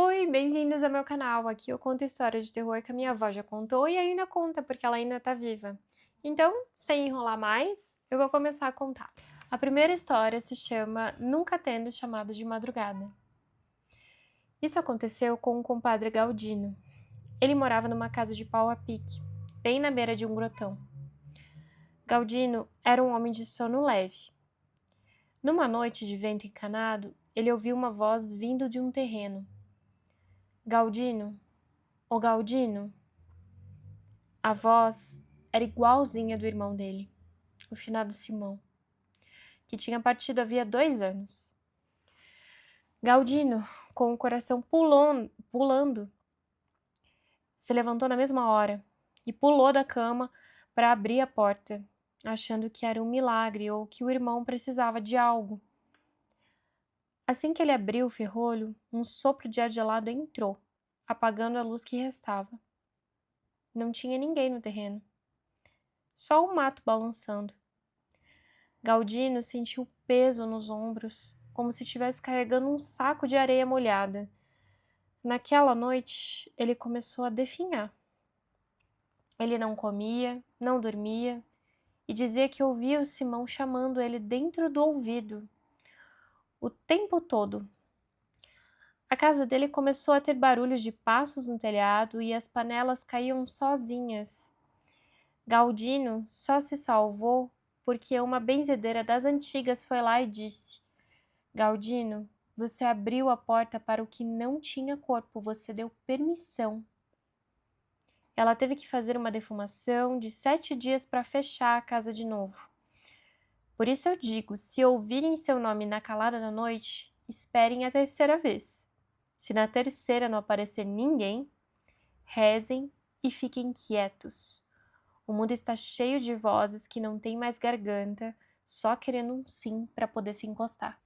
Oi, bem-vindos ao meu canal. Aqui eu conto história de terror que a minha avó já contou e ainda conta porque ela ainda tá viva. Então, sem enrolar mais, eu vou começar a contar. A primeira história se chama Nunca Tendo Chamado de Madrugada. Isso aconteceu com o compadre Galdino. Ele morava numa casa de pau a pique, bem na beira de um grotão. Galdino era um homem de sono leve. Numa noite de vento encanado, ele ouviu uma voz vindo de um terreno. Galdino, ô Galdino. A voz era igualzinha do irmão dele, o finado Simão, que tinha partido havia 2 anos. Galdino, com o coração pulando, se levantou na mesma hora e pulou da cama para abrir a porta, achando que era um milagre ou que o irmão precisava de algo. Assim que ele abriu o ferrolho, um sopro de ar gelado entrou, apagando a luz que restava. Não tinha ninguém no terreno, só o mato balançando. Galdino sentiu peso nos ombros, como se estivesse carregando um saco de areia molhada. Naquela noite, ele começou a definhar. Ele não comia, não dormia, e dizia que ouvia o Simão chamando ele dentro do ouvido, o tempo todo. A casa dele começou a ter barulhos de passos no telhado e as panelas caíam sozinhas. Galdino só se salvou porque uma benzedeira das antigas foi lá e disse: Galdino, você abriu a porta para o que não tinha corpo, você deu permissão. Ela teve que fazer uma defumação de 7 dias para fechar a casa de novo. Por isso eu digo, se ouvirem seu nome na calada da noite, esperem a terceira vez. Se na terceira não aparecer ninguém, rezem e fiquem quietos. O mundo está cheio de vozes que não têm mais garganta, só querendo um sim para poder se encostar.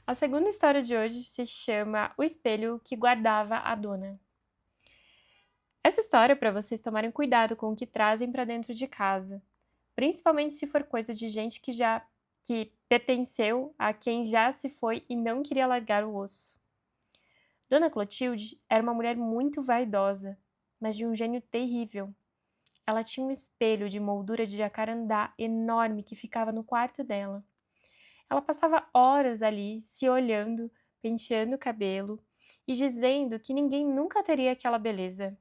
A segunda história de hoje se chama O Espelho que Guardava a Dona. Essa história é para vocês tomarem cuidado com o que trazem para dentro de casa, principalmente se for coisa de gente que pertenceu a quem já se foi e não queria largar o osso. Dona Clotilde era uma mulher muito vaidosa, mas de um gênio terrível. Ela tinha um espelho de moldura de jacarandá enorme que ficava no quarto dela. Ela passava horas ali, se olhando, penteando o cabelo e dizendo que ninguém nunca teria aquela beleza.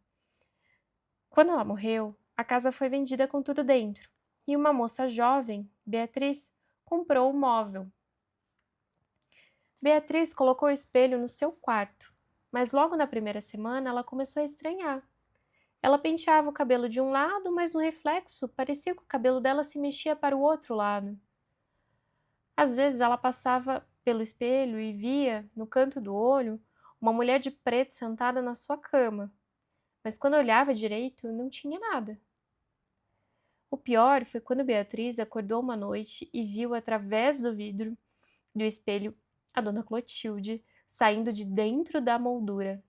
Quando ela morreu, a casa foi vendida com tudo dentro e uma moça jovem, Beatriz, comprou o móvel. Beatriz colocou o espelho no seu quarto, mas logo na primeira semana ela começou a estranhar. Ela penteava o cabelo de um lado, mas no reflexo parecia que o cabelo dela se mexia para o outro lado. Às vezes ela passava pelo espelho e via, no canto do olho, uma mulher de preto sentada na sua cama, mas quando olhava direito, não tinha nada. O pior foi quando Beatriz acordou uma noite e viu através do vidro do espelho a dona Clotilde saindo de dentro da moldura.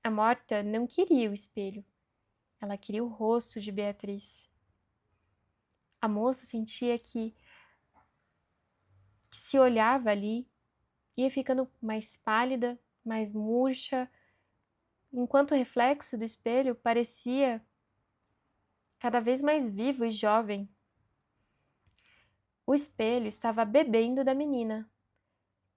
A morta não queria o espelho, ela queria o rosto de Beatriz. A moça sentia que se olhava ali, ia ficando mais pálida, mais murcha, enquanto o reflexo do espelho parecia cada vez mais vivo e jovem. O espelho estava bebendo da menina.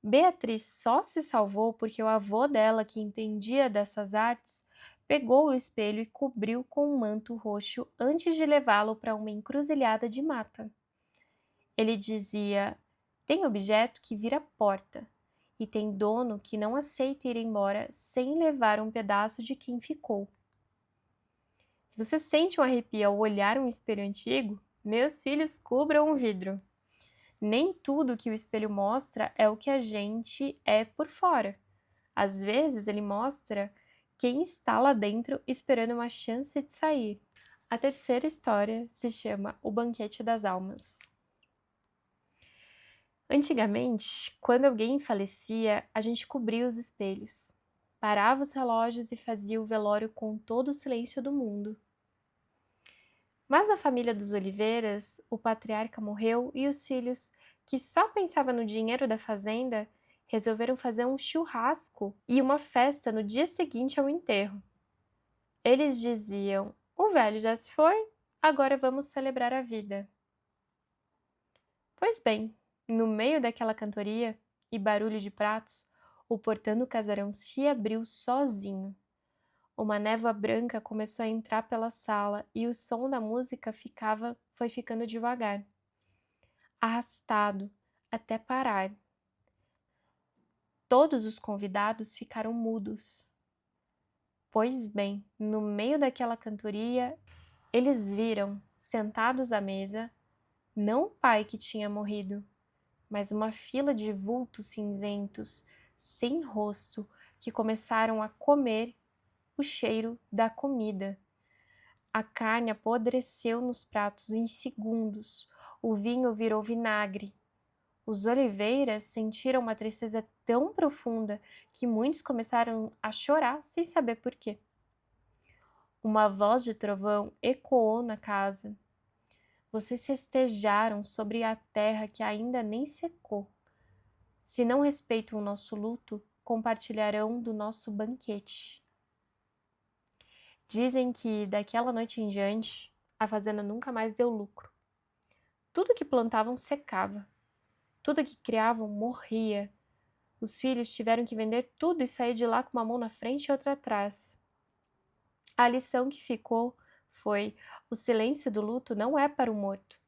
Beatriz só se salvou porque o avô dela, que entendia dessas artes, pegou o espelho e cobriu com um manto roxo antes de levá-lo para uma encruzilhada de mata. Ele dizia: tem objeto que vira porta, e tem dono que não aceita ir embora sem levar um pedaço de quem ficou. Se você sente um arrepio ao olhar um espelho antigo, meus filhos, cubram o vidro. Nem tudo que o espelho mostra é o que a gente é por fora. Às vezes ele mostra quem está lá dentro esperando uma chance de sair. A terceira história se chama O Banquete das Almas. Antigamente, quando alguém falecia, a gente cobria os espelhos, parava os relógios e fazia o velório com todo o silêncio do mundo. Mas na família dos Oliveiras, o patriarca morreu e os filhos, que só pensavam no dinheiro da fazenda, resolveram fazer um churrasco e uma festa no dia seguinte ao enterro. Eles diziam: "O velho já se foi, agora vamos celebrar a vida." Pois bem, no meio daquela cantoria e barulho de pratos, o portão do casarão se abriu sozinho. Uma névoa branca começou a entrar pela sala e o som da música foi ficando devagar, arrastado, até parar. Todos os convidados ficaram mudos. Pois bem, no meio daquela cantoria, eles viram, sentados à mesa, não o pai que tinha morrido, mas uma fila de vultos cinzentos, sem rosto, que começaram a comer o cheiro da comida. A carne apodreceu nos pratos em segundos, o vinho virou vinagre. Os oliveiras sentiram uma tristeza tão profunda que muitos começaram a chorar sem saber por quê. Uma voz de trovão ecoou na casa. Vocês festejaram sobre a terra que ainda nem secou. Se não respeitam o nosso luto, compartilharão do nosso banquete. Dizem que daquela noite em diante, a fazenda nunca mais deu lucro. Tudo que plantavam secava. Tudo que criavam morria. Os filhos tiveram que vender tudo e sair de lá com uma mão na frente e outra atrás. A lição que ficou foi: o silêncio do luto não é para o morto,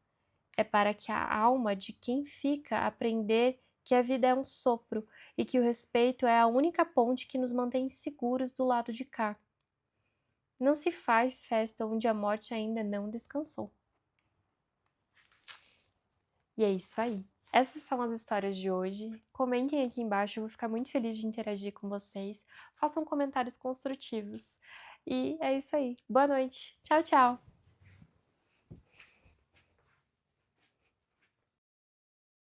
é para que a alma de quem fica aprender que a vida é um sopro e que o respeito é a única ponte que nos mantém seguros do lado de cá. Não se faz festa onde a morte ainda não descansou. E é isso aí. Essas são as histórias de hoje. Comentem aqui embaixo, eu vou ficar muito feliz de interagir com vocês. Façam comentários construtivos. E é isso aí. Boa noite. Tchau, tchau.